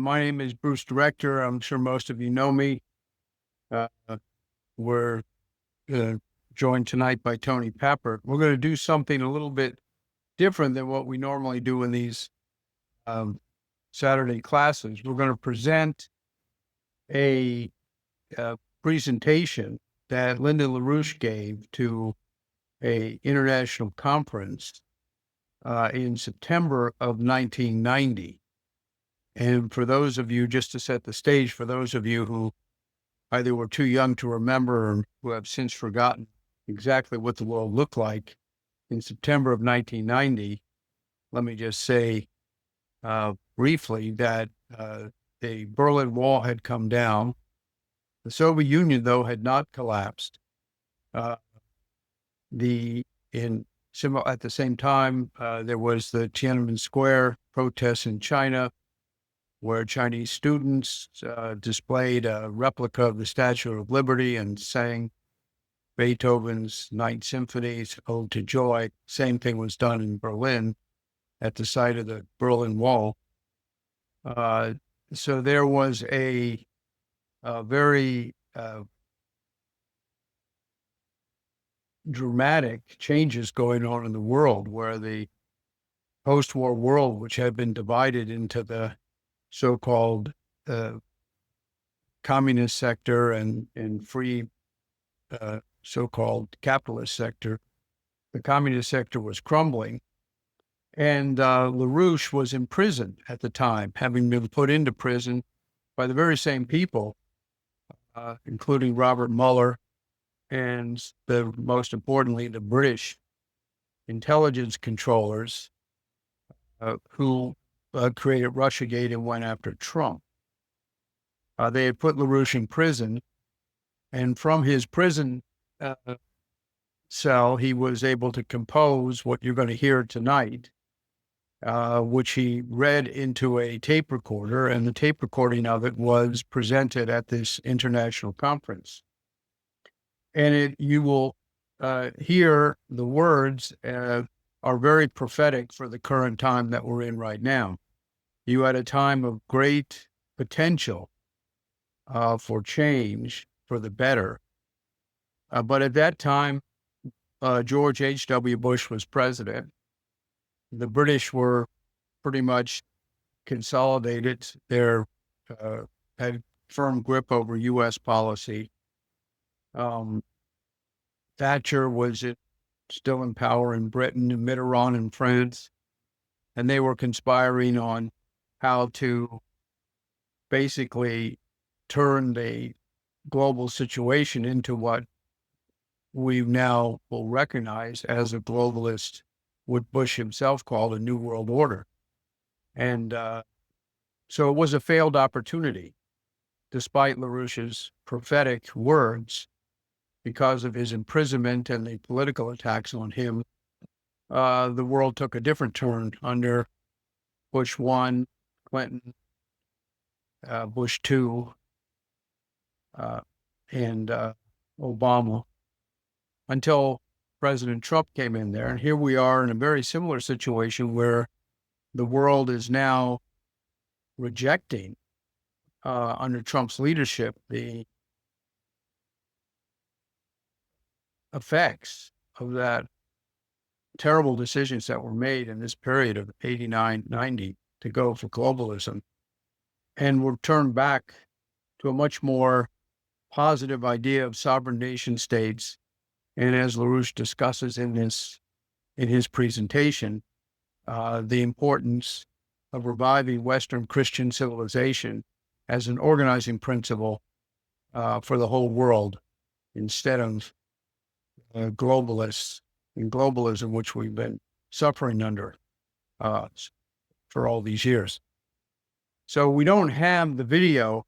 My name is Bruce Director. I'm sure most of you know me. Uh, we're uh, joined tonight by Tony Pepper. We're going to do something a little bit different than what we normally do in these um, Saturday classes. We're going to present a presentation that Lyndon LaRouche gave to a international conference in September of 1990. And for those of you, just to set the stage, for those of you who either were too young to remember or who have since forgotten exactly what the world looked like in September of 1990, let me just say briefly that the Berlin Wall had come down. The Soviet Union, though, had not collapsed. At the same time, there was the Tiananmen Square protests in China, where Chinese students displayed a replica of the Statue of Liberty and sang Beethoven's Ninth Symphony's Ode to Joy. Same thing was done in Berlin at the site of the Berlin Wall. So there was a very dramatic changes going on in the world, where the post-war world, which had been divided into the so-called communist sector and free so-called capitalist sector, the communist sector was crumbling. And LaRouche was imprisoned at the time, having been put into prison by the very same people, including Robert Mueller and, most importantly, the British intelligence controllers who created Russiagate and went after Trump. They had put LaRouche in prison, and from his prison cell, he was able to compose what you're going to hear tonight, which he read into a tape recorder, and the tape recording of it was presented at this international conference. And you will hear the words are very prophetic for the current time that we're in right now. You had a time of great potential for change for the better. But at that time, George H.W. Bush was president. The British were pretty much consolidated. They had firm grip over U.S. policy. Thatcher was still in power in Britain, and Mitterrand in France, and they were conspiring on how to basically turn the global situation into what we now will recognize as a globalist, what Bush himself called a New World Order. And so it was a failed opportunity, despite LaRouche's prophetic words, because of his imprisonment and the political attacks on him. The world took a different turn under Bush 1, Clinton, Bush 2, and Obama, until President Trump came in there. And here we are in a very similar situation where the world is now rejecting, under Trump's leadership, the effects of that terrible decisions that were made in this period of 89, 90 to go for globalism. And we're turned back to a much more positive idea of sovereign nation states. And as LaRouche discusses in his presentation, the importance of reviving Western Christian civilization as an organizing principle for the whole world, instead of globalists and globalism, which we've been suffering under for all these years. So we don't have the video,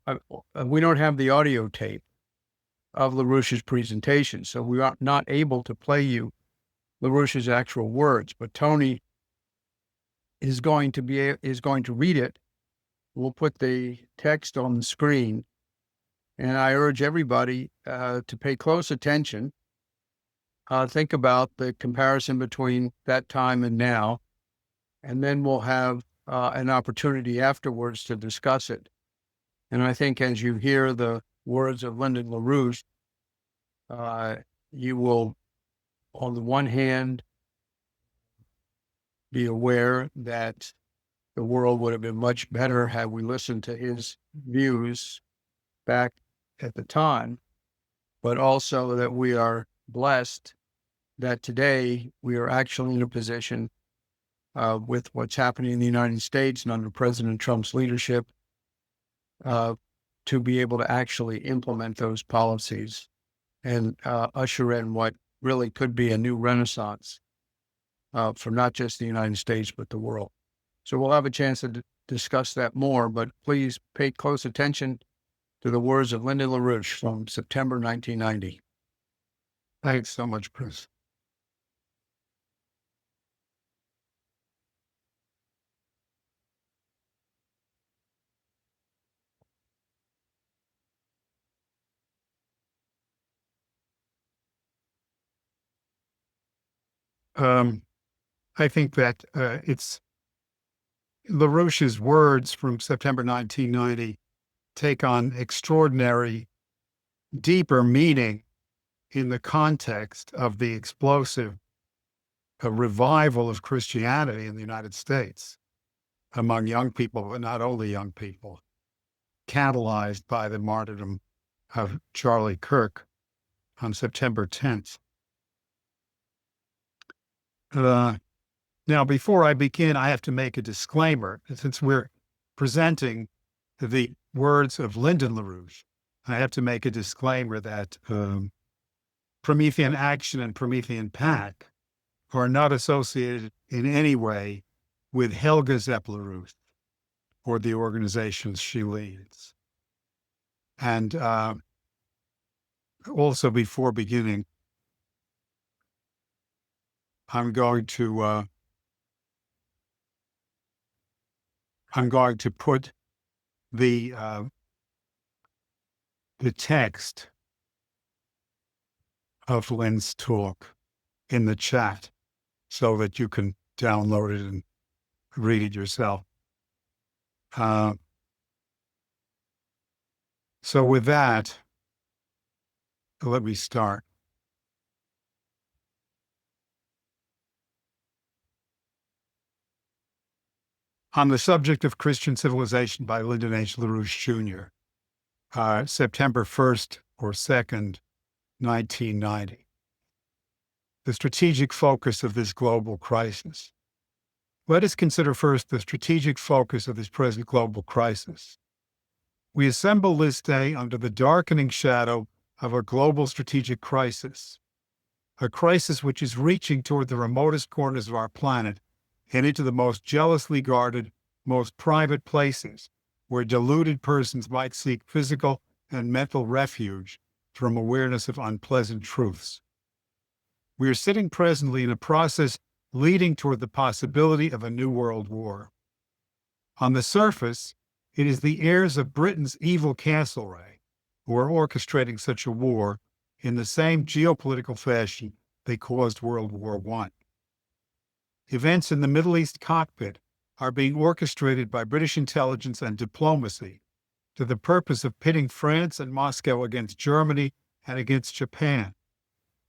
we don't have the audio tape of LaRouche's presentation, so we are not able to play you LaRouche's actual words, but Tony is going to read it. We'll put the text on the screen, and I urge everybody to pay close attention. Think about the comparison between that time and now, and then we'll have an opportunity afterwards to discuss it. And I think as you hear the words of Lyndon LaRouche, you will, on the one hand, be aware that the world would have been much better had we listened to his views back at the time, but also that we are blessed that today we are actually in a position with what's happening in the United States and under President Trump's leadership to be able to actually implement those policies and usher in what really could be a new renaissance for not just the United States, but the world. So we'll have a chance to discuss that more, but please pay close attention to the words of Lyndon LaRouche from September 1990. Thanks so much, Chris. I think that it's LaRouche's words from September 1990 take on extraordinary, deeper meaning in the context of the explosive revival of Christianity in the United States among young people, but not only young people, catalyzed by the martyrdom of Charlie Kirk on September 10th. Now, before I begin, I have to make a disclaimer. Since we're presenting the words of Lyndon LaRouche, I have to make a disclaimer that Promethean Action and Promethean Pact are not associated in any way with Helga Zepp LaRouche or the organizations she leads. And also, before beginning, I'm going to put the text of Lynn's talk in the chat so that you can download it and read it yourself. So with that, let me start. On the subject of Christian civilization by Lyndon H. LaRouche Jr., September 1st or 2nd, 1990. The strategic focus of this global crisis. Let us consider first the strategic focus of this present global crisis. We assemble this day under the darkening shadow of a global strategic crisis, a crisis which is reaching toward the remotest corners of our planet and into the most jealously guarded, most private places where deluded persons might seek physical and mental refuge from awareness of unpleasant truths. We are sitting presently in a process leading toward the possibility of a new world war. On the surface, it is the heirs of Britain's evil castlereagh who are orchestrating such a war in the same geopolitical fashion they caused World War I. Events in the Middle East cockpit are being orchestrated by British intelligence and diplomacy to the purpose of pitting France and Moscow against Germany and against Japan,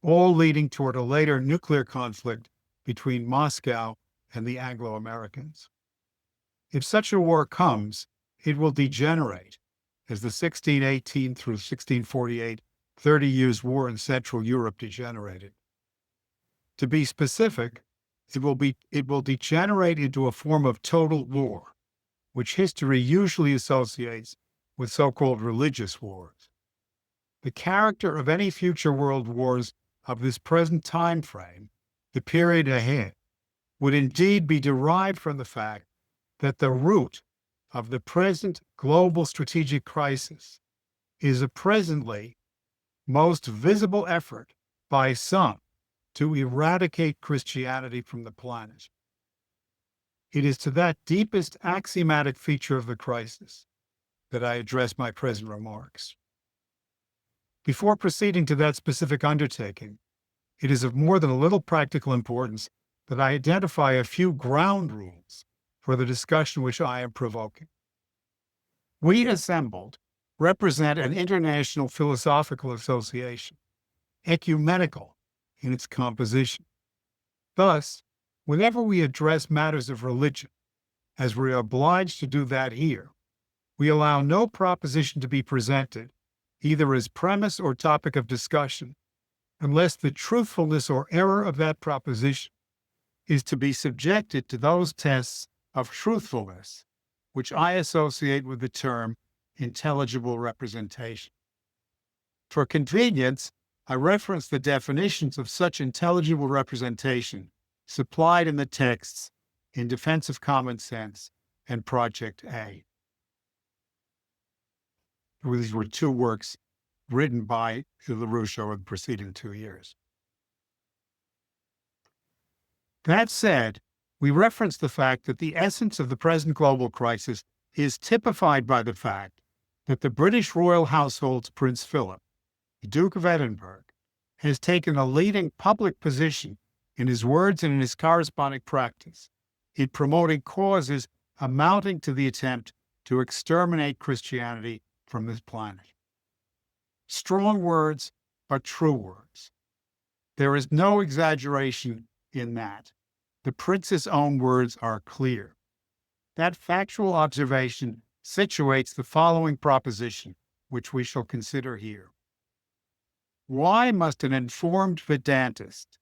all leading toward a later nuclear conflict between Moscow and the Anglo-Americans. If such a war comes, it will degenerate, as the 1618 through 1648 30 Years' War in Central Europe degenerated. To be specific, it will degenerate into a form of total war, which history usually associates with so-called religious wars. The character of any future world wars of this present time frame, the period ahead, would indeed be derived from the fact that the root of the present global strategic crisis is a presently most visible effort by some to eradicate Christianity from the planet. It is to that deepest axiomatic feature of the crisis that I address my present remarks. Before proceeding to that specific undertaking, it is of more than a little practical importance that I identify a few ground rules for the discussion which I am provoking. We assembled represent an international philosophical association, ecumenical in its composition. Thus, whenever we address matters of religion, as we are obliged to do that here, we allow no proposition to be presented, either as premise or topic of discussion, unless the truthfulness or error of that proposition is to be subjected to those tests of truthfulness, which I associate with the term intelligible representation. For convenience, I reference the definitions of such intelligible representation supplied in the texts in Defense of Common Sense and Project A. These were two works written by LaRouche over the preceding 2 years. That said, we reference the fact that the essence of the present global crisis is typified by the fact that the British royal household's Prince Philip, the Duke of Edinburgh, has taken a leading public position in his words and in his corresponding practice in promoting causes amounting to the attempt to exterminate Christianity from this planet. Strong words are true words. There is no exaggeration in that. The prince's own words are clear. That factual observation situates the following proposition, which we shall consider here. Why must an informed Vedantist,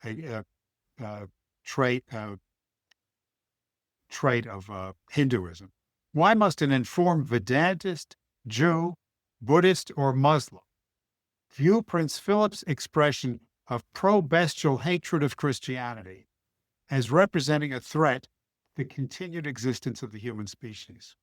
a trait of Hinduism, why must an informed Vedantist, Jew, Buddhist, or Muslim view Prince Philip's expression of pro-bestial hatred of Christianity as representing a threat to the continued existence of the human species?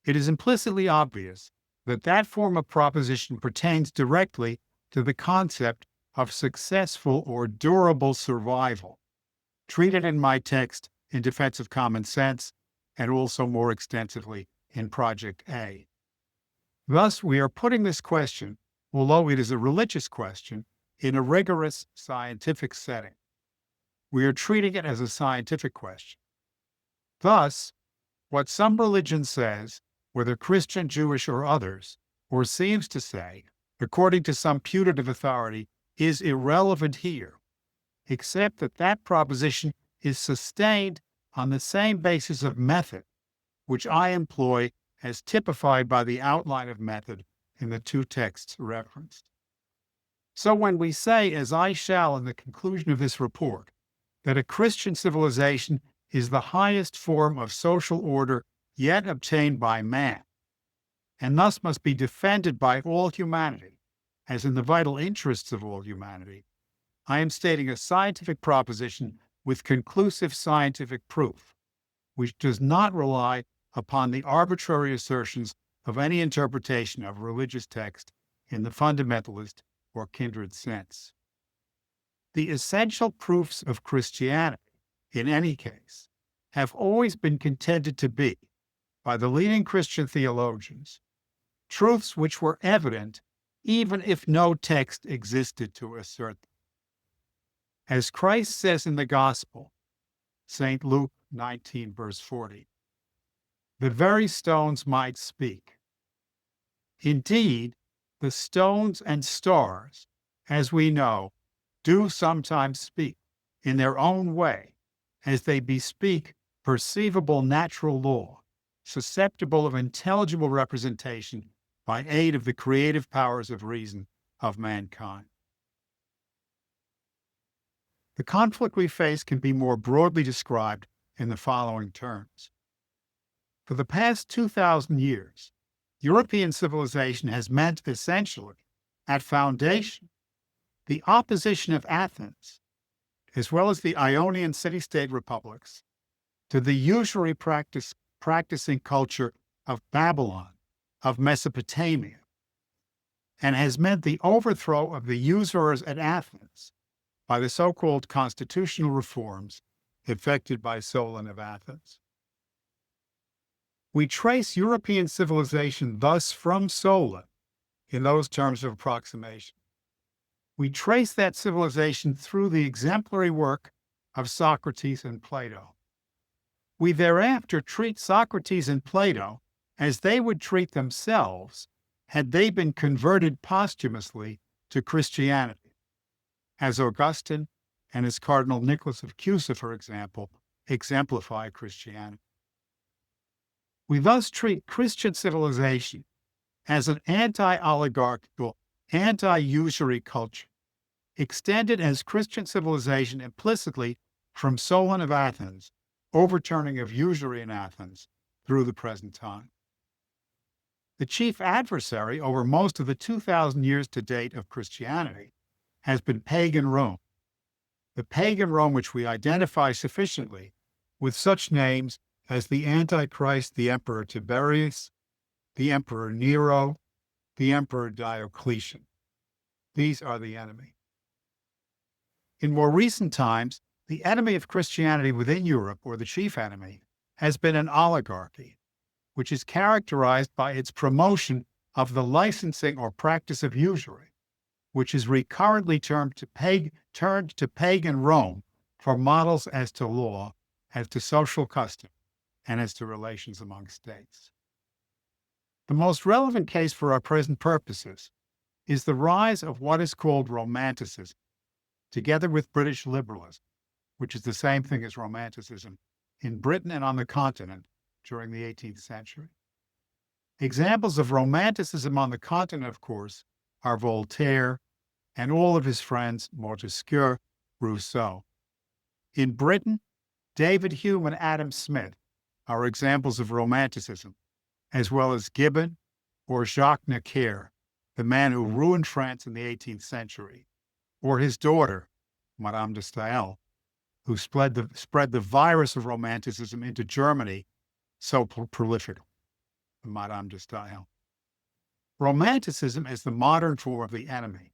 It is implicitly obvious that that form of proposition pertains directly to the concept of successful or durable survival, treated in my text in Defense of Common Sense and also more extensively in Project A. Thus, we are putting this question, although it is a religious question, in a rigorous scientific setting. We are treating it as a scientific question. Thus, what some religion says, whether Christian, Jewish, or others, or seems to say, according to some putative authority, is irrelevant here, except that that proposition is sustained on the same basis of method, which I employ as typified by the outline of method in the two texts referenced. So when we say, as I shall in the conclusion of this report, that a Christian civilization is the highest form of social order yet obtained by man, and thus must be defended by all humanity, as in the vital interests of all humanity, I am stating a scientific proposition with conclusive scientific proof, which does not rely upon the arbitrary assertions of any interpretation of religious text in the fundamentalist or kindred sense. The essential proofs of Christianity, in any case, have always been contended to be, by the leading Christian theologians, truths which were evident even if no text existed to assert them. As Christ says in the Gospel, St. Luke 19, verse 40, the very stones might speak. Indeed, the stones and stars, as we know, do sometimes speak in their own way, as they bespeak perceivable natural law, susceptible of intelligible representation by aid of the creative powers of reason of mankind. The conflict we face can be more broadly described in the following terms. For the past 2,000 years, European civilization has meant essentially, at foundation, the opposition of Athens, as well as the Ionian city-state republics, to the usury practicing culture of Babylon, of Mesopotamia, and has meant the overthrow of the usurers at Athens by the so-called constitutional reforms effected by Solon of Athens. We trace European civilization thus from Solon in those terms of approximation. We trace that civilization through the exemplary work of Socrates and Plato. We thereafter treat Socrates and Plato as they would treat themselves had they been converted posthumously to Christianity, as Augustine and as Cardinal Nicholas of Cusa, for example, exemplify Christianity. We thus treat Christian civilization as an anti-oligarchical, anti-usury culture, extended as Christian civilization implicitly from Solon of Athens, overturning of usury in Athens, through the present time. The chief adversary over most of the 2,000 years to date of Christianity has been pagan Rome, the pagan Rome which we identify sufficiently with such names as the Antichrist, the Emperor Tiberius, the Emperor Nero, the Emperor Diocletian. These are the enemy. In more recent times, the enemy of Christianity within Europe, or the chief enemy, has been an oligarchy, which is characterized by its promotion of the licensing or practice of usury, which is recurrently turned to pagan Rome for models as to law, as to social custom, and as to relations among states. The most relevant case for our present purposes is the rise of what is called Romanticism, together with British liberalism, which is the same thing as Romanticism, in Britain and on the continent during the 18th century. Examples of Romanticism on the continent, of course, are Voltaire and all of his friends, Montesquieu, Rousseau. In Britain, David Hume and Adam Smith are examples of Romanticism, as well as Gibbon or Jacques Necker, the man who ruined France in the 18th century, or his daughter, Madame de Staël, who spread the virus of Romanticism into Germany so prolific, Madame de Staël. Romanticism is the modern form of the enemy,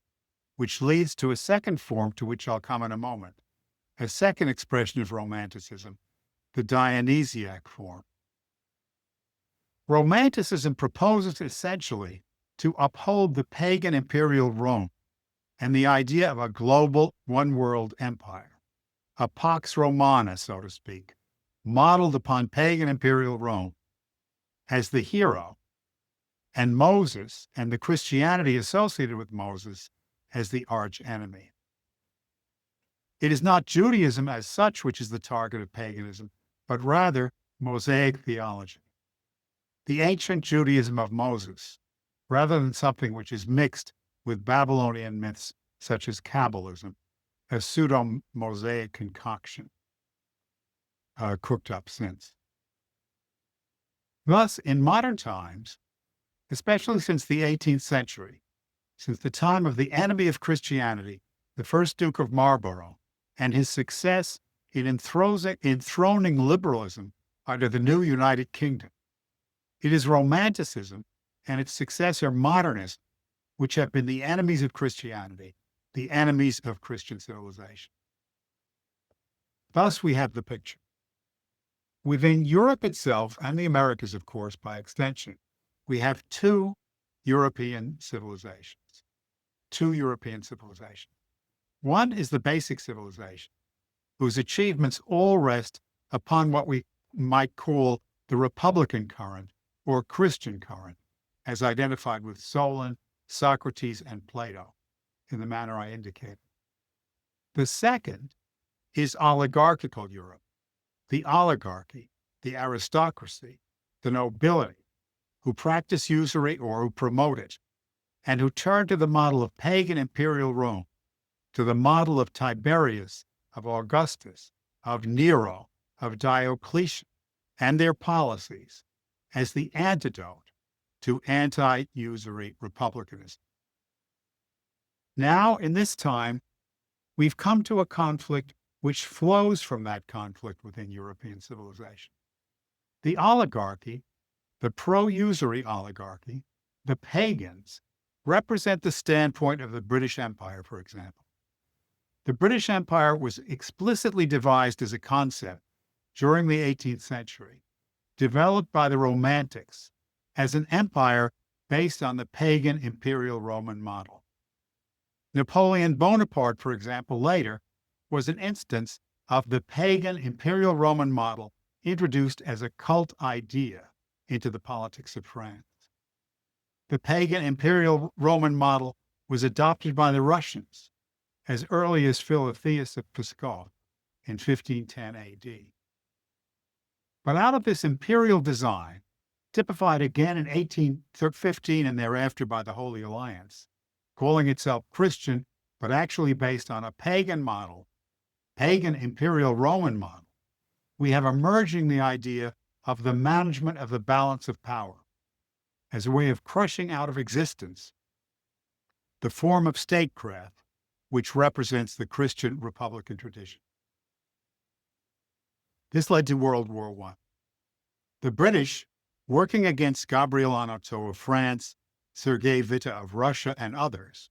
which leads to a second form to which I'll come in a moment, a second expression of Romanticism, the Dionysiac form. Romanticism proposes essentially to uphold the pagan imperial Rome and the idea of a global one-world empire, a Pax Romana, so to speak, modeled upon pagan imperial Rome as the hero, and Moses and the Christianity associated with Moses as the arch enemy. It is not Judaism as such which is the target of paganism, but rather Mosaic theology, the ancient Judaism of Moses, rather than something which is mixed with Babylonian myths such as Kabbalism, a pseudo-Mosaic concoction cooked up since. Thus, in modern times, especially since the 18th century, since the time of the enemy of Christianity, the first Duke of Marlborough, and his success in enthroning liberalism under the new United Kingdom, it is Romanticism and its successor modernism which have been the enemies of Christianity, the enemies of Christian civilization. Thus, we have the picture. Within Europe itself, and the Americas, of course, by extension, we have two European civilizations. One is the basic civilization, whose achievements all rest upon what we might call the Republican current or Christian current, as identified with Solon, Socrates, and Plato, in the manner I indicated. The second is oligarchical Europe, the oligarchy, the aristocracy, the nobility, who practice usury or who promote it, and who turn to the model of pagan imperial Rome, to the model of Tiberius, of Augustus, of Nero, of Diocletian, and their policies as the antidote to anti-usury republicanism. Now, in this time, we've come to a conflict which flows from that conflict within European civilization. The oligarchy, the pro-usury oligarchy, the pagans, represent the standpoint of the British Empire, for example. The British Empire was explicitly devised as a concept during the 18th century, developed by the Romantics as an empire based on the pagan imperial Roman model. Napoleon Bonaparte, for example, later was an instance of the pagan imperial Roman model introduced as a cult idea into the politics of France. The pagan imperial Roman model was adopted by the Russians as early as Philotheus of Pskov in 1510 AD. But out of this imperial design, typified again in 1815 and thereafter by the Holy Alliance, calling itself Christian, but actually based on a pagan model, pagan imperial Roman model, we have emerging the idea of the management of the balance of power as a way of crushing out of existence the form of statecraft which represents the Christian republican tradition. This led to World War I. The British, working against Gabriel Anatole of France, Sergei Witte of Russia, and others,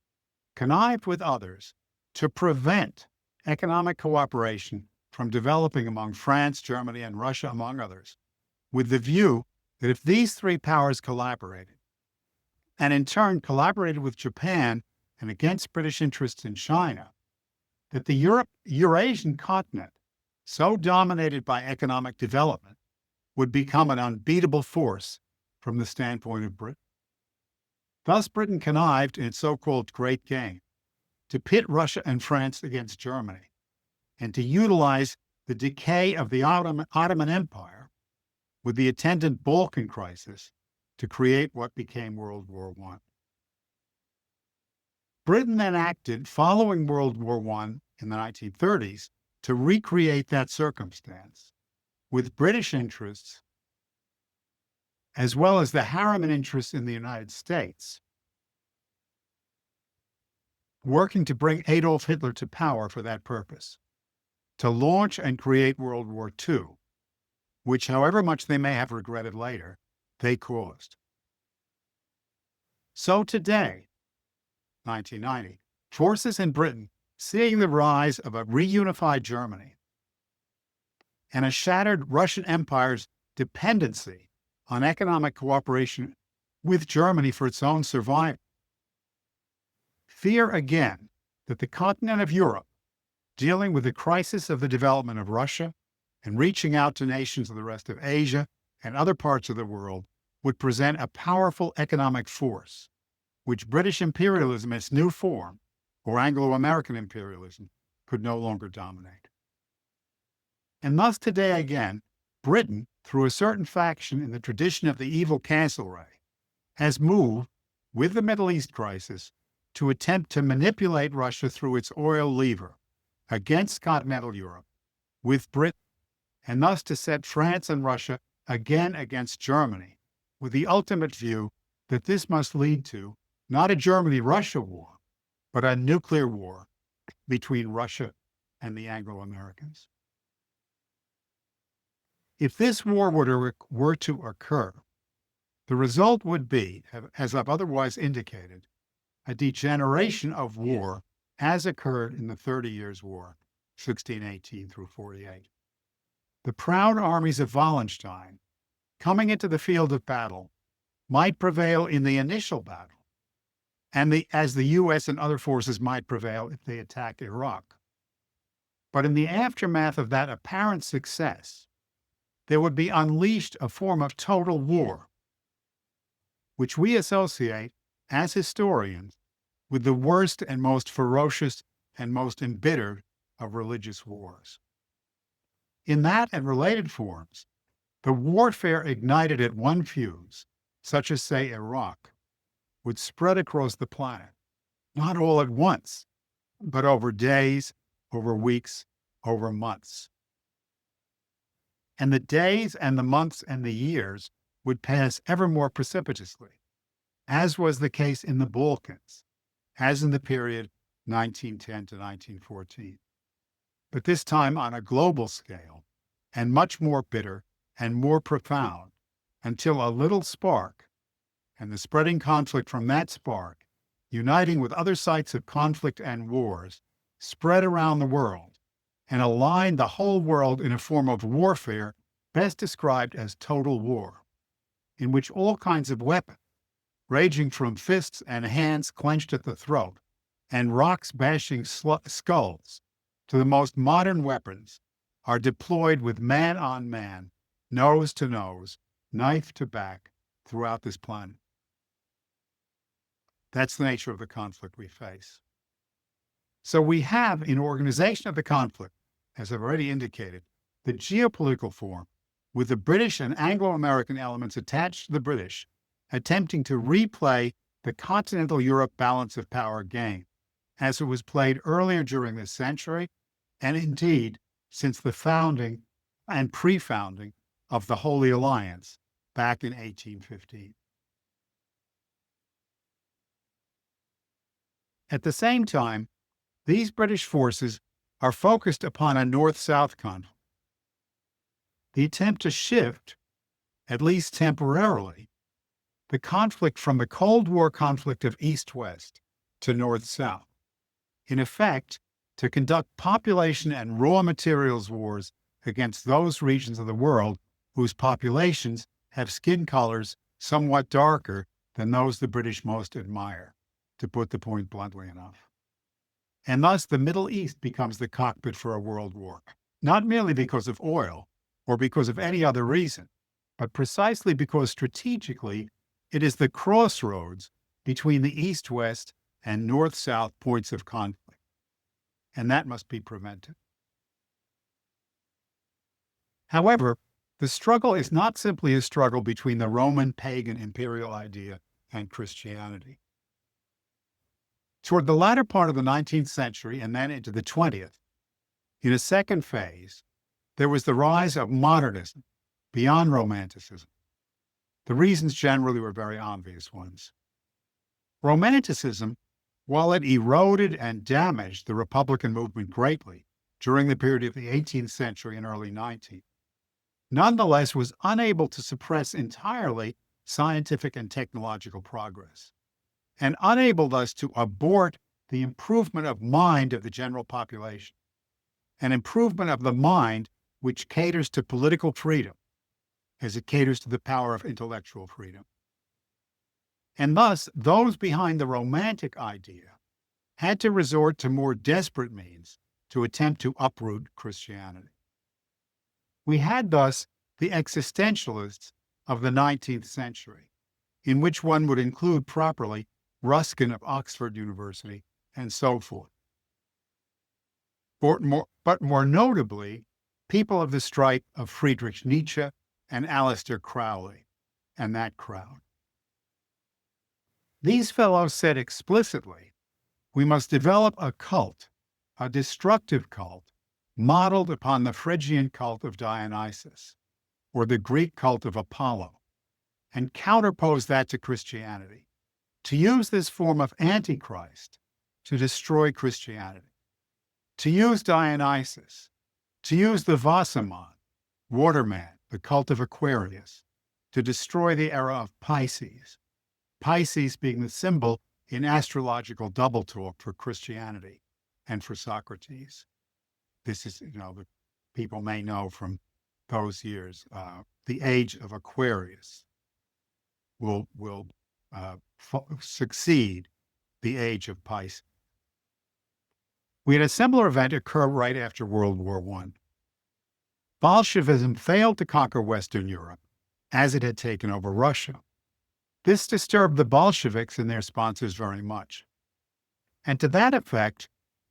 connived with others to prevent economic cooperation from developing among France, Germany, and Russia, among others, with the view that if these three powers collaborated, and in turn collaborated with Japan and against British interests in China, that the Eurasian continent, so dominated by economic development, would become an unbeatable force from the standpoint of Britain. Thus, Britain connived in its so-called Great Game to pit Russia and France against Germany and to utilize the decay of the Ottoman Empire with the attendant Balkan crisis to create what became World War I. Britain then acted following World War I in the 1930s to recreate that circumstance with British interests as well as the Harriman interests in the United States, working to bring Adolf Hitler to power for that purpose, to launch and create World War II, which, however much they may have regretted later, they caused. So today, 1990, forces in Britain, seeing the rise of a reunified Germany and a shattered Russian Empire's dependency on economic cooperation with Germany for its own survival, fear again that the continent of Europe, dealing with the crisis of the development of Russia and reaching out to nations of the rest of Asia and other parts of the world, would present a powerful economic force, which British imperialism, its new form, or Anglo-American imperialism, could no longer dominate. And thus today again, Britain, through a certain faction in the tradition of the evil Castlereagh, has moved, with the Middle East crisis, to attempt to manipulate Russia through its oil lever against continental Europe, with Britain, and thus to set France and Russia again against Germany, with the ultimate view that this must lead to not a Germany-Russia war, but a nuclear war between Russia and the Anglo-Americans. If this war were to occur, the result would be, as I've otherwise indicated, a degeneration of war as occurred in the 30 Years' War, 1618 through 48. The proud armies of Wallenstein, coming into the field of battle, might prevail in the initial battle, and as the U.S. and other forces might prevail if they attacked Iraq. But in the aftermath of that apparent success, there would be unleashed a form of total war, which we associate, as historians, with the worst and most ferocious and most embittered of religious wars. In that and related forms, the warfare ignited at one fuse, such as, say, Iraq, would spread across the planet, not all at once, but over days, over weeks, over months. And the days and the months and the years would pass ever more precipitously, as was the case in the Balkans, as in the period 1910 to 1914. But this time on a global scale, and much more bitter and more profound, until a little spark, and the spreading conflict from that spark, uniting with other sites of conflict and wars, spread around the world, and aligned the whole world in a form of warfare best described as total war, in which all kinds of weapons, ranging from fists and hands clenched at the throat, and rocks bashing skulls, to the most modern weapons, are deployed with man on man, nose to nose, knife to back throughout this planet. That's the nature of the conflict we face. So we have, in organization of the conflict, as I've already indicated, the geopolitical form, with the British and Anglo-American elements attached to the British, attempting to replay the continental Europe balance of power game, as it was played earlier during this century, and indeed since the founding and pre-founding of the Holy Alliance back in 1815. At the same time, these British forces are focused upon a north-south conflict. The attempt to shift, at least temporarily, the conflict from the Cold War conflict of East-West to North-South, in effect, to conduct population and raw materials wars against those regions of the world whose populations have skin colors somewhat darker than those the British most admire, to put the point bluntly enough. And thus the Middle East becomes the cockpit for a world war, not merely because of oil or because of any other reason, but precisely because strategically it is the crossroads between the East-West and North-South points of conflict, and that must be prevented. However, the struggle is not simply a struggle between the Roman pagan imperial idea and Christianity. Toward the latter part of the 19th century and then into the 20th, in a second phase, there was the rise of modernism beyond Romanticism. The reasons generally were very obvious ones. Romanticism, while it eroded and damaged the Republican movement greatly during the period of the 18th century and early 19th, nonetheless was unable to suppress entirely scientific and technological progress, and unable thus to abort the improvement of mind of the general population, an improvement of the mind which caters to political freedom as it caters to the power of intellectual freedom. And thus, those behind the romantic idea had to resort to more desperate means to attempt to uproot Christianity. We had thus the existentialists of the 19th century, in which one would include properly Ruskin of Oxford University and so forth. But more notably, people of the stripe of Friedrich Nietzsche and Aleister Crowley and that crowd. These fellows said explicitly, we must develop a cult, a destructive cult, modeled upon the Phrygian cult of Dionysus, or the Greek cult of Apollo, and counterpose that to Christianity, to use this form of Antichrist to destroy Christianity, to use Dionysus, to use the Vasaman, waterman, the cult of Aquarius, to destroy the era of Pisces, Pisces being the symbol in astrological double talk for Christianity and for Socrates. This is, the people may know from those years, the age of Aquarius will succeed the age of Pisces. We had a similar event occur right after World War I. Bolshevism failed to conquer Western Europe, as it had taken over Russia. This disturbed the Bolsheviks and their sponsors very much. And to that effect,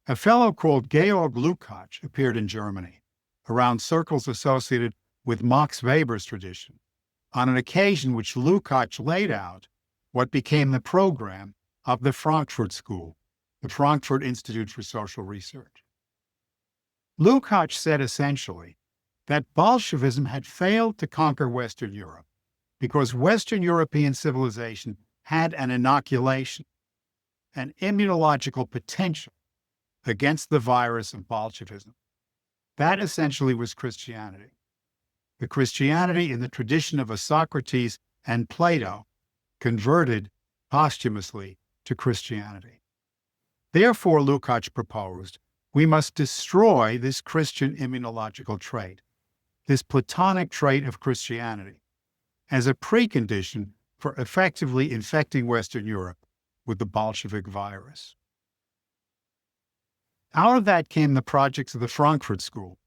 a fellow called Georg Lukács appeared in Germany, around circles associated with Max Weber's tradition, on an occasion which Lukács laid out what became the program of the Frankfurt School, the Frankfurt Institute for Social Research. Lukács said essentially that Bolshevism had failed to conquer Western Europe because Western European civilization had an inoculation, an immunological potential against the virus of Bolshevism. That essentially was Christianity. The Christianity in the tradition of a Socrates and Plato converted posthumously to Christianity. Therefore, Lukács proposed, we must destroy this Christian immunological trait, this Platonic trait of Christianity, as a precondition for effectively infecting Western Europe with the Bolshevik virus. Out of that came the projects of the Frankfurt School,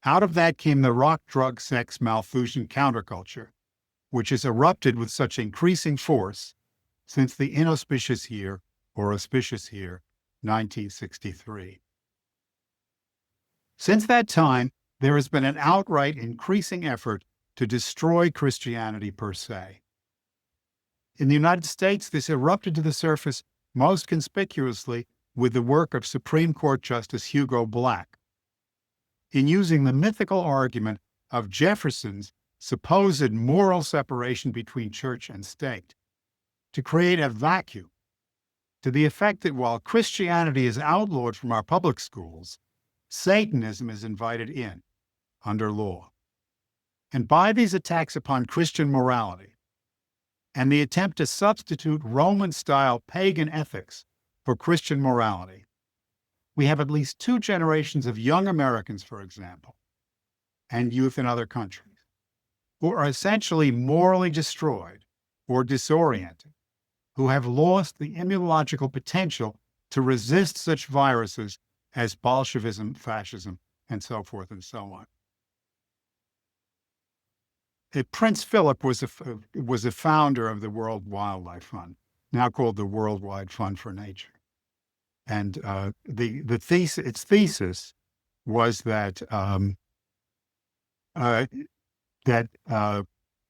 Out of that came the rock, drug, sex, Malthusian counterculture, which has erupted with such increasing force since the inauspicious year, or auspicious year, 1963. Since that time, there has been an outright increasing effort to destroy Christianity per se. In the United States, this erupted to the surface most conspicuously with the work of Supreme Court Justice Hugo Black, in using the mythical argument of Jefferson's supposed moral separation between church and state to create a vacuum, to the effect that while Christianity is outlawed from our public schools, Satanism is invited in under law. And by these attacks upon Christian morality and the attempt to substitute Roman-style pagan ethics for Christian morality, we have at least 2 generations of young Americans, for example, and youth in other countries, who are essentially morally destroyed or disoriented, who have lost the immunological potential to resist such viruses as Bolshevism, fascism, and so forth and so on. Prince Philip was a founder of the World Wildlife Fund, now called the Worldwide Fund for Nature. And its thesis was that the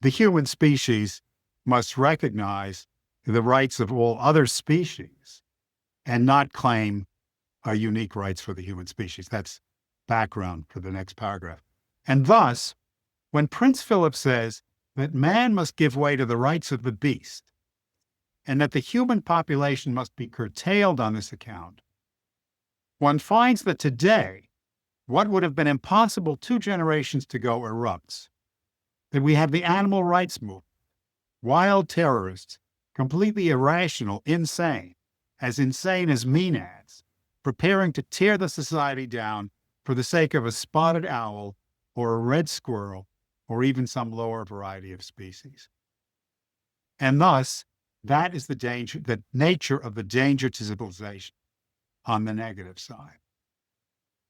human species must recognize the rights of all other species and not claim unique rights for the human species. That's background for the next paragraph. And thus, when Prince Philip says that man must give way to the rights of the beast and that the human population must be curtailed on this account, one finds that today, what would have been impossible 2 generations ago erupts. That we have the animal rights movement, wild terrorists, completely irrational, insane as maenads, preparing to tear the society down for the sake of a spotted owl or a red squirrel or even some lower variety of species. And thus, that is the nature of the danger to civilization on the negative side.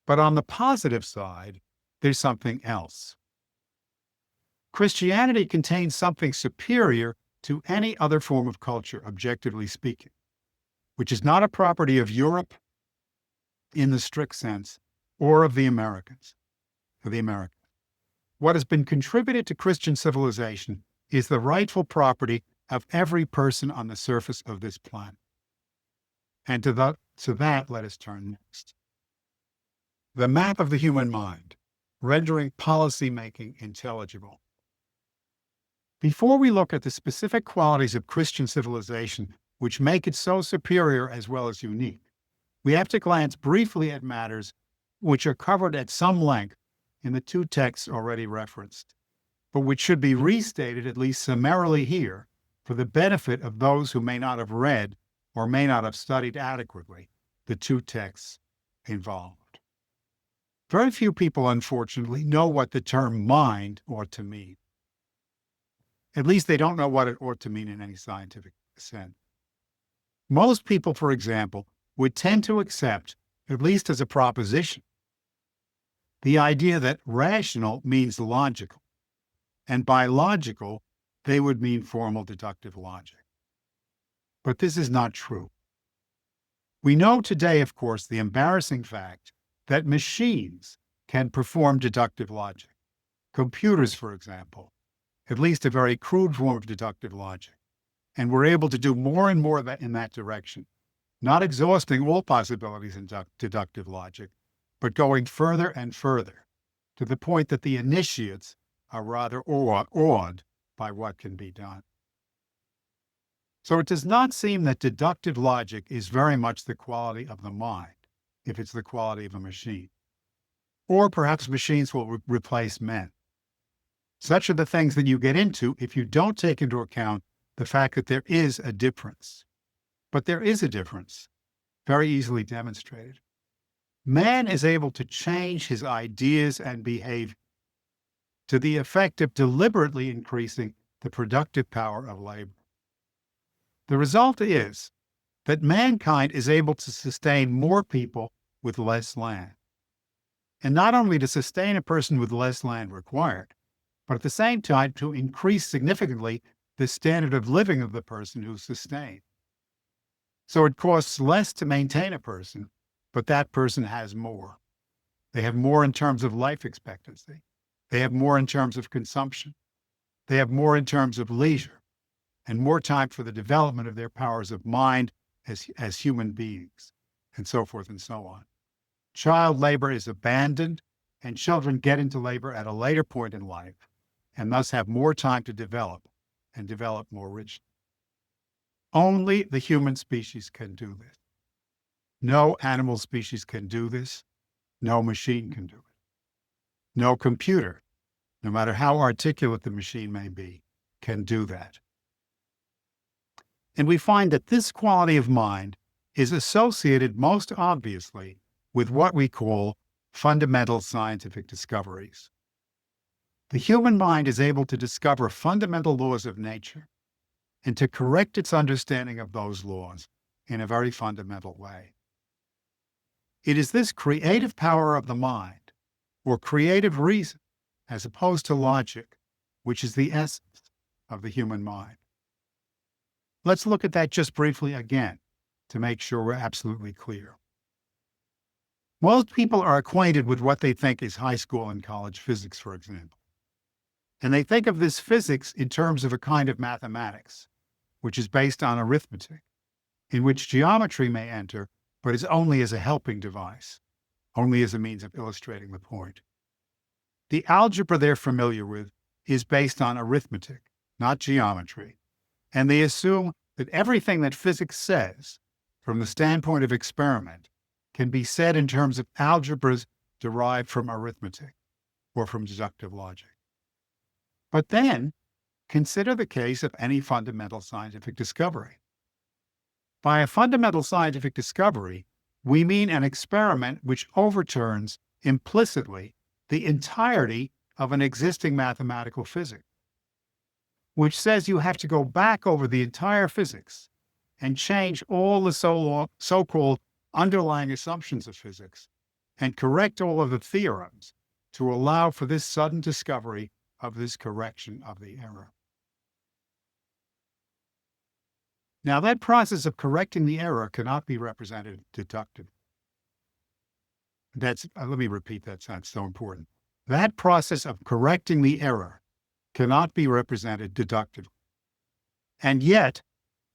But on the positive side, there's something else. Christianity contains something superior to any other form of culture, objectively speaking, which is not a property of Europe in the strict sense, or of the Americans, What has been contributed to Christian civilization is the rightful property of every person on the surface of this planet. And to that, let us turn next. The map of the human mind, rendering policy-making intelligible. Before we look at the specific qualities of Christian civilization which make it so superior as well as unique, we have to glance briefly at matters which are covered at some length in the 2 texts already referenced, but which should be restated at least summarily here for the benefit of those who may not have read or may not have studied adequately the 2 texts involved. Very few people, unfortunately, know what the term mind ought to mean. At least they don't know what it ought to mean in any scientific sense. Most people, for example, would tend to accept, at least as a proposition, the idea that rational means logical, and by logical, they would mean formal deductive logic. But this is not true. We know today, of course, the embarrassing fact that machines can perform deductive logic. Computers, for example, at least a very crude form of deductive logic. And we're able to do more and more in that direction, not exhausting all possibilities in deductive logic, but going further and further to the point that the initiates are rather awed by what can be done. So it does not seem that deductive logic is very much the quality of the mind, if it's the quality of a machine. Or perhaps machines will replace men. Such are the things that you get into if you don't take into account the fact that there is a difference. But there is a difference, very easily demonstrated. Man is able to change his ideas and behavior to the effect of deliberately increasing the productive power of labor. The result is that mankind is able to sustain more people with less land. and not only to sustain a person with less land required, but at the same time to increase significantly the standard of living of the person who's sustained. So it costs less to maintain a person, but that person has more. They have more in terms of life expectancy. They have more in terms of consumption. They have more in terms of leisure and more time for the development of their powers of mind as human beings, and so forth and so on. Child labor is abandoned, and children get into labor at a later point in life, and thus have more time to develop and develop more richly. Only the human species can do this. No animal species can do this. No machine can do it. No computer, no matter how articulate the machine may be, can do that. And we find that this quality of mind is associated most obviously with what we call fundamental scientific discoveries. The human mind is able to discover fundamental laws of nature and to correct its understanding of those laws in a very fundamental way. It is this creative power of the mind, or creative reason, as opposed to logic, which is the essence of the human mind. Let's look at that just briefly again to make sure we're absolutely clear. Most people are acquainted with what they think is high school and college physics, for example. And they think of this physics in terms of a kind of mathematics, which is based on arithmetic, in which geometry may enter, but is only as a helping device, only as a means of illustrating the point. The algebra they're familiar with is based on arithmetic, not geometry, and they assume that everything that physics says, from the standpoint of experiment, can be said in terms of algebras derived from arithmetic or from deductive logic. But then, consider the case of any fundamental scientific discovery. By a fundamental scientific discovery, we mean an experiment which overturns implicitly the entirety of an existing mathematical physics, which says you have to go back over the entire physics and change all the so-called underlying assumptions of physics and correct all of the theorems to allow for this sudden discovery of this correction of the error. Now, that process of correcting the error cannot be represented deductively. Let me repeat that, that's so important. That process of correcting the error cannot be represented deductively. And yet,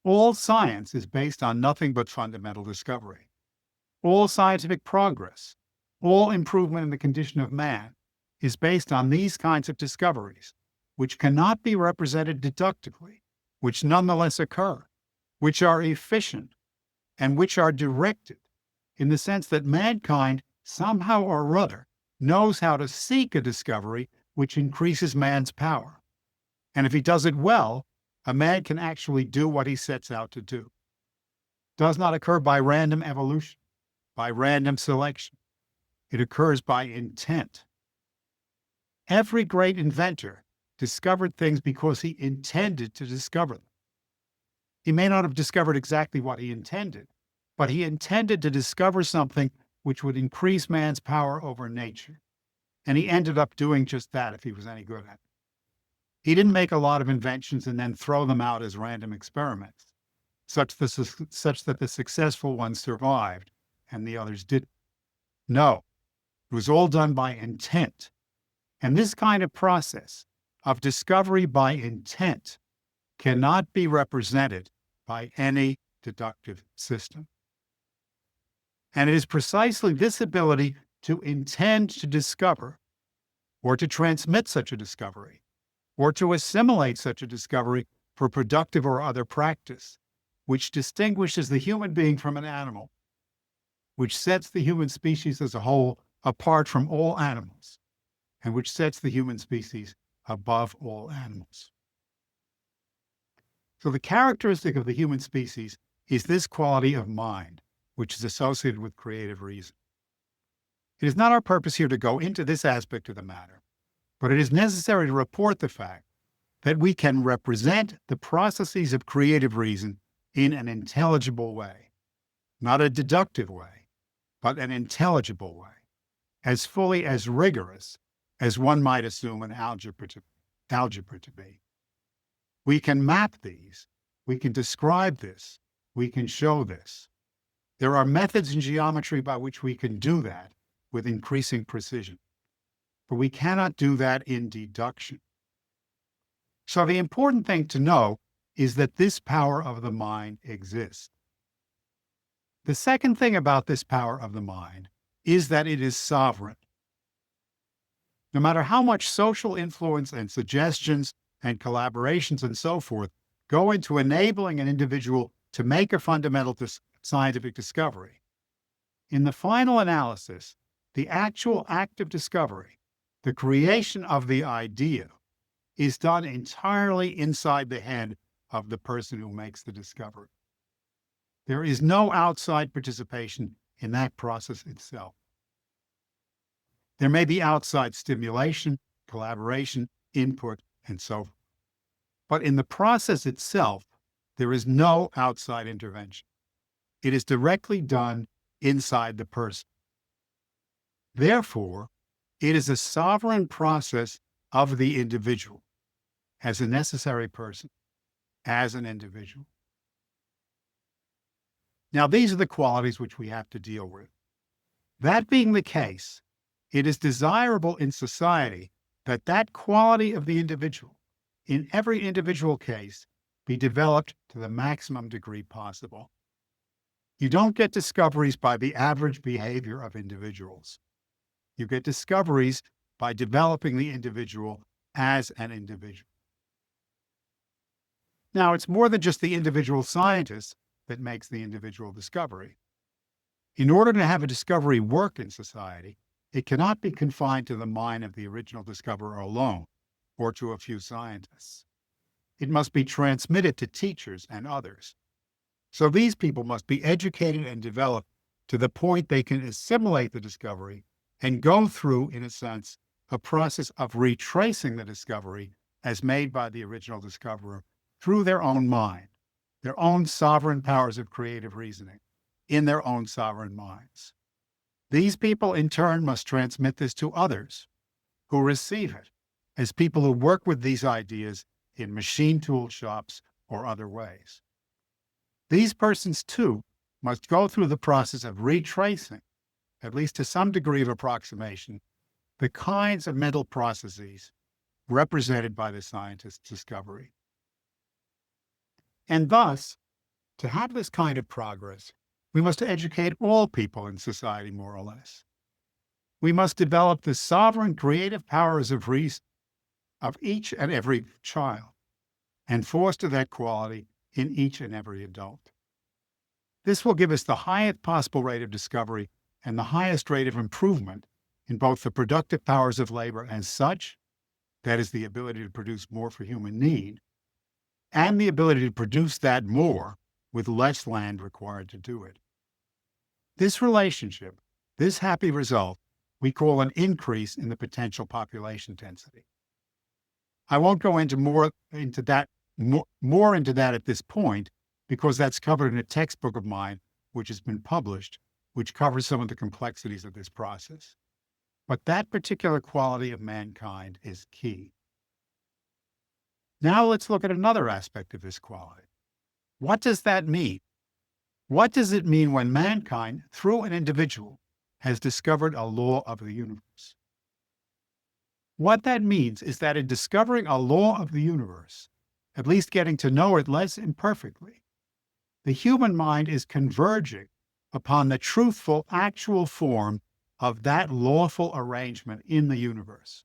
all science is based on nothing but fundamental discovery. All scientific progress, all improvement in the condition of man is based on these kinds of discoveries, which cannot be represented deductively, which nonetheless occur, which are efficient, and which are directed, in the sense that mankind somehow or other knows how to seek a discovery which increases man's power. And if he does it well, a man can actually do what he sets out to do. It does not occur by random evolution, by random selection. It occurs by intent. Every great inventor discovered things because he intended to discover them. He may not have discovered exactly what he intended, but he intended to discover something which would increase man's power over nature. And he ended up doing just that if he was any good at it. He didn't make a lot of inventions and then throw them out as random experiments, such that the successful ones survived and the others didn't. No, it was all done by intent. And this kind of process of discovery by intent cannot be represented by any deductive system. And it is precisely this ability to intend to discover, or to transmit such a discovery, or to assimilate such a discovery for productive or other practice, which distinguishes the human being from an animal, which sets the human species as a whole apart from all animals, and which sets the human species above all animals. So the characteristic of the human species is this quality of mind, which is associated with creative reason. It is not our purpose here to go into this aspect of the matter, but it is necessary to report the fact that we can represent the processes of creative reason in an intelligible way, not a deductive way, but an intelligible way. as fully as rigorous as one might assume an algebra to be. We can map these, we can describe this, we can show this. There are methods in geometry by which we can do that with increasing precision, but we cannot do that in deduction. So the important thing to know is that this power of the mind exists. The second thing about this power of the mind is that it is sovereign. No matter how much social influence and suggestions and collaborations and so forth go into enabling an individual to make a fundamental scientific discovery, in the final analysis, the actual act of discovery, the creation of the idea, is done entirely inside the head of the person who makes the discovery. There is no outside participation in that process itself. There may be outside stimulation, collaboration, input, and so forth. But in the process itself, there is no outside intervention. It is directly done inside the person. Therefore, it is a sovereign process of the individual as a necessary person, as an individual. Now, these are the qualities which we have to deal with. That being the case, it is desirable in society that that quality of the individual, in every individual case, be developed to the maximum degree possible. You don't get discoveries by the average behavior of individuals. You get discoveries by developing the individual as an individual. Now, it's more than just the individual scientist that makes the individual discovery. In order to have a discovery work in society, it cannot be confined to the mind of the original discoverer alone, or to a few scientists. It must be transmitted to teachers and others. So these people must be educated and developed to the point they can assimilate the discovery and go through, in a sense, a process of retracing the discovery as made by the original discoverer through their own mind, their own sovereign powers of creative reasoning, in their own sovereign minds. These people, in turn, must transmit this to others who receive it as people who work with these ideas in machine tool shops or other ways. These persons, too, must go through the process of retracing, at least to some degree of approximation, the kinds of mental processes represented by the scientist's discovery. And thus, to have this kind of progress, we must educate all people in society, more or less. We must develop the sovereign creative powers of reason of each and every child and foster that quality in each and every adult. This will give us the highest possible rate of discovery and the highest rate of improvement in both the productive powers of labor as such, that is the ability to produce more for human need, and the ability to produce that more with less land required to do it. This relationship, this happy result, we call an increase in the potential population density. I won't go into more into that at this point, because that's covered in a textbook of mine, which has been published, which covers some of the complexities of this process. But that particular quality of mankind is key. Now let's look at another aspect of this quality. What does that mean? What does it mean when mankind, through an individual, has discovered a law of the universe? What that means is that in discovering a law of the universe, at least getting to know it less imperfectly, the human mind is converging upon the truthful, actual form of that lawful arrangement in the universe.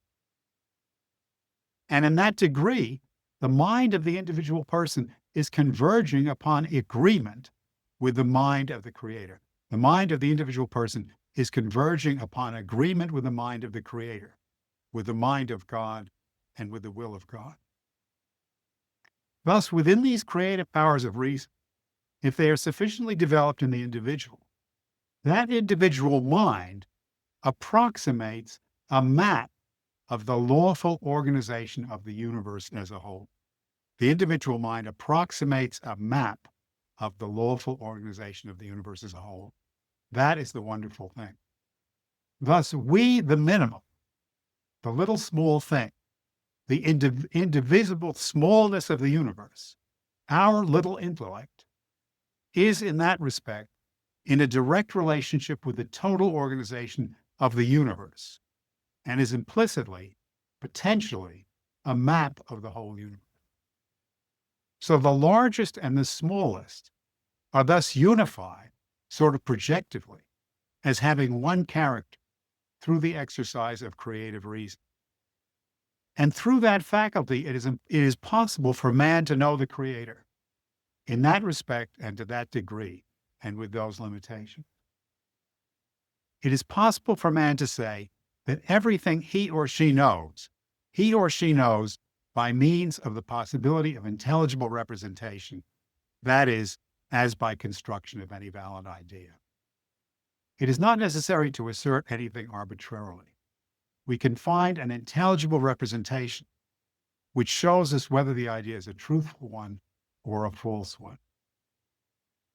And in that degree, the mind of the individual person is converging upon agreement with the mind of the Creator. The mind of the individual person is converging upon agreement with the mind of the Creator, with the mind of God, and with the will of God. Thus, within these creative powers of reason, if they are sufficiently developed in the individual, that individual mind approximates a map of the lawful organization of the universe as a whole. The individual mind approximates a map of the lawful organization of the universe as a whole. That is the wonderful thing. Thus, we, the minimum, the little small thing, the indivisible smallness of the universe, our little intellect, is in that respect in a direct relationship with the total organization of the universe and is implicitly, potentially, a map of the whole universe. So the largest and the smallest are thus unified, sort of projectively, as having one character through the exercise of creative reason. And through that faculty, it is possible for man to know the Creator in that respect and to that degree and with those limitations. It is possible for man to say that everything he or she knows by means of the possibility of intelligible representation, that is, as by construction of any valid idea. It is not necessary to assert anything arbitrarily. We can find an intelligible representation which shows us whether the idea is a truthful one or a false one.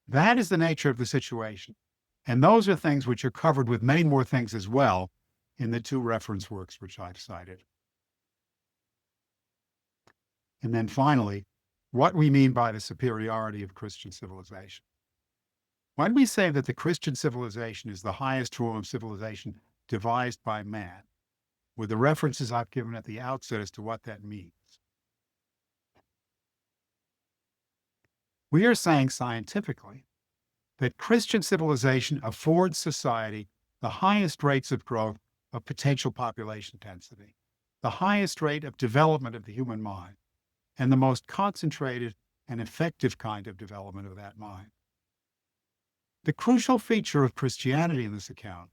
That is the nature of the situation. And those are things which are covered with many more things as well in the two reference works which I've cited. And then finally, what we mean by the superiority of Christian civilization. When we say that the Christian civilization is the highest form of civilization devised by man, with the references I've given at the outset as to what that means, we are saying scientifically that Christian civilization affords society the highest rates of growth of potential population density, the highest rate of development of the human mind, and the most concentrated and effective kind of development of that mind. The crucial feature of Christianity in this account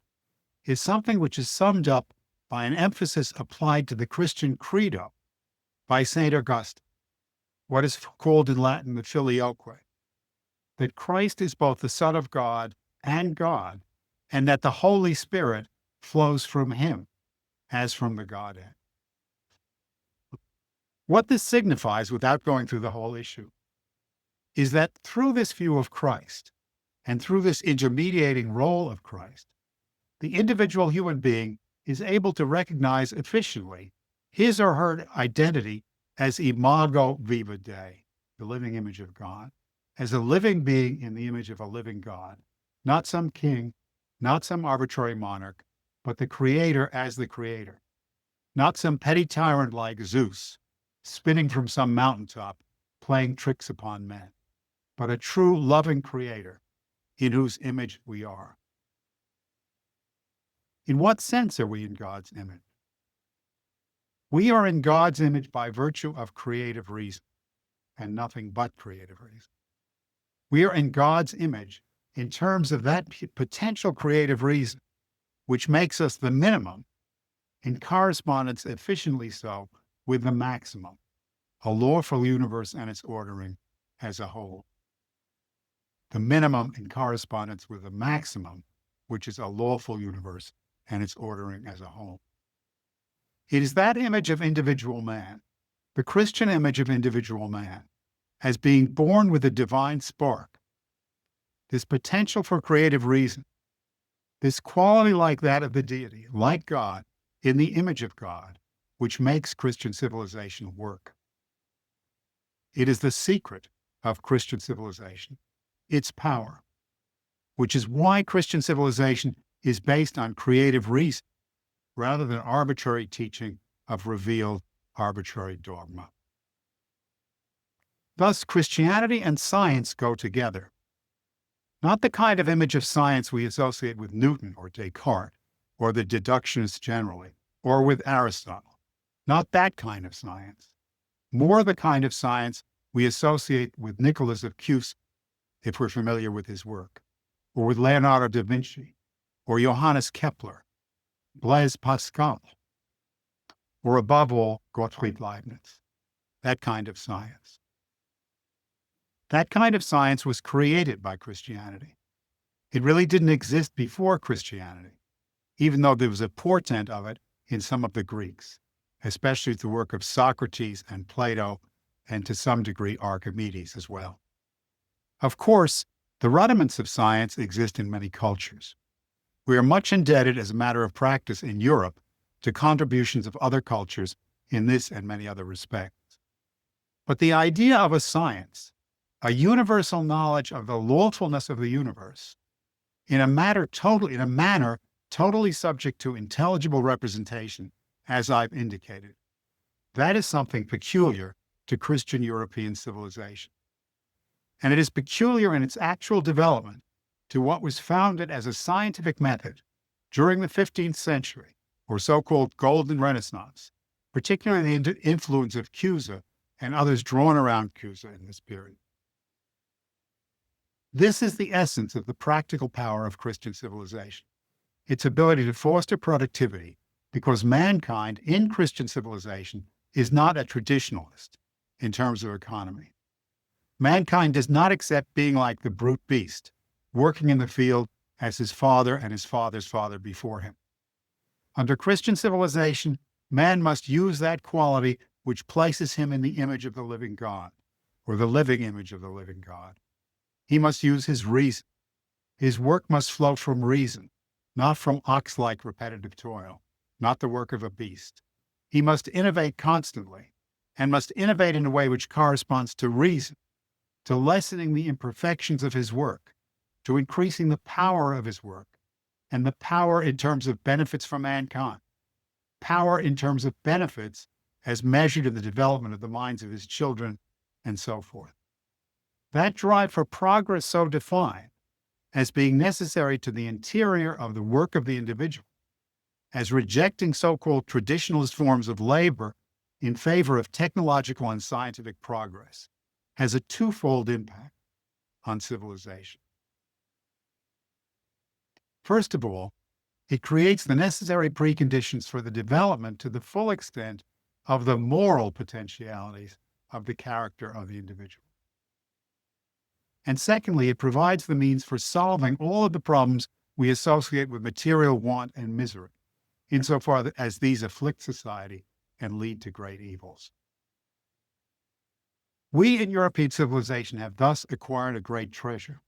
is something which is summed up by an emphasis applied to the Christian credo by St. Augustine, what is called in Latin the filioque, that Christ is both the Son of God, and that the Holy Spirit flows from him as from the Godhead. What this signifies, without going through the whole issue, is that through this view of Christ and through this intermediating role of Christ, the individual human being is able to recognize efficiently his or her identity as imago viva Dei, the living image of God, as a living being in the image of a living God, not some king, not some arbitrary monarch, but the Creator as the Creator, not some petty tyrant like Zeus, spinning from some mountaintop, playing tricks upon men, but a true loving Creator in whose image we are. In what sense are we in God's image? We are in God's image by virtue of creative reason, and nothing but creative reason. We are in God's image in terms of that potential creative reason, which makes us the minimum in correspondence efficiently so with the maximum, a lawful universe and its ordering as a whole. The minimum in correspondence with the maximum, which is a lawful universe and its ordering as a whole. It is that image of individual man, the Christian image of individual man, as being born with a divine spark, this potential for creative reason, this quality like that of the deity, like God, in the image of God, which makes Christian civilization work. It is the secret of Christian civilization, its power, which is why Christian civilization is based on creative reason rather than arbitrary teaching of revealed arbitrary dogma. Thus, Christianity and science go together. Not the kind of image of science we associate with Newton or Descartes, or the deductionists generally, or with Aristotle. Not that kind of science. More the kind of science we associate with Nicholas of Cusa, if we're familiar with his work, or with Leonardo da Vinci, or Johannes Kepler, Blaise Pascal, or above all, Gottfried Leibniz. That kind of science. That kind of science was created by Christianity. It really didn't exist before Christianity, even though there was a portent of it in some of the Greeks, especially the work of Socrates and Plato, and to some degree Archimedes as well. Of course, the rudiments of science exist in many cultures. We are much indebted as a matter of practice in Europe to contributions of other cultures in this and many other respects. But the idea of a science, a universal knowledge of the lawfulness of the universe, in a manner totally subject to intelligible representation, as I've indicated, that is something peculiar to Christian European civilization. And it is peculiar in its actual development to what was founded as a scientific method during the 15th century, or so-called Golden Renaissance, particularly the influence of Cusa and others drawn around Cusa in this period. This is the essence of the practical power of Christian civilization, its ability to foster productivity, because mankind in Christian civilization is not a traditionalist in terms of economy. Mankind does not accept being like the brute beast, working in the field as his father and his father's father before him. Under Christian civilization, man must use that quality which places him in the image of the living God, or the living image of the living God. He must use his reason. His work must flow from reason, not from ox-like repetitive toil, not the work of a beast. He must innovate constantly, and must innovate in a way which corresponds to reason, to lessening the imperfections of his work, to increasing the power of his work, and the power in terms of benefits for mankind, power in terms of benefits as measured in the development of the minds of his children, and so forth. That drive for progress so defined as being necessary to the interior of the work of the individual, as rejecting so-called traditionalist forms of labor in favor of technological and scientific progress, has a twofold impact on civilization. First of all, it creates the necessary preconditions for the development to the full extent of the moral potentialities of the character of the individual. And secondly, it provides the means for solving all of the problems we associate with material want and misery, insofar as these afflict society and lead to great evils. We in European civilization have thus acquired a great treasure,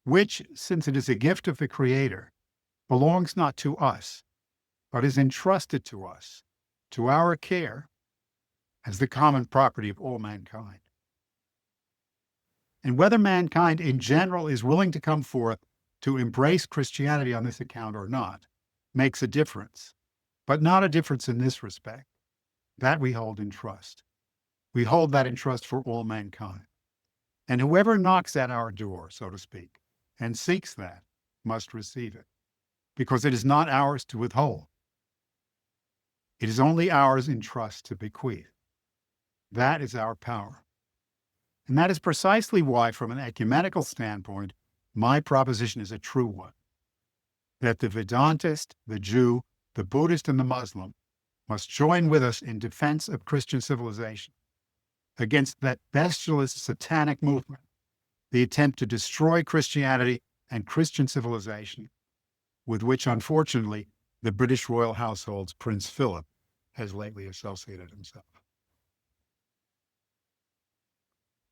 which, since it is a gift of the Creator, belongs not to us, but is entrusted to us, to our care, as the common property of all mankind. And whether mankind in general is willing to come forth to embrace Christianity on this account or not, makes a difference, but not a difference in this respect. That we hold in trust. We hold that in trust for all mankind. And whoever knocks at our door, so to speak, and seeks that, must receive it, because it is not ours to withhold. It is only ours in trust to bequeath. That is our power. And that is precisely why, from an ecumenical standpoint, my proposition is a true one, that the Vedantist, the Jew, the Buddhist, and the Muslim must join with us in defense of Christian civilization against that bestialist satanic movement, the attempt to destroy Christianity and Christian civilization, with which, unfortunately, the British royal household's Prince Philip has lately associated himself.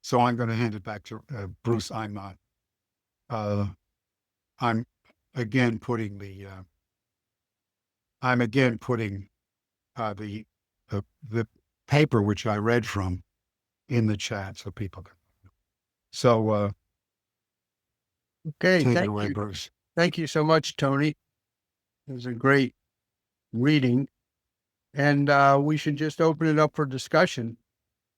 So I'm going to hand it back to Bruce. I'm again putting the paper which I read from in the chat so people can. So Okay, take it thank away, you. Bruce. Thank you so much, Tony. It was a great reading. And we should just open it up for discussion.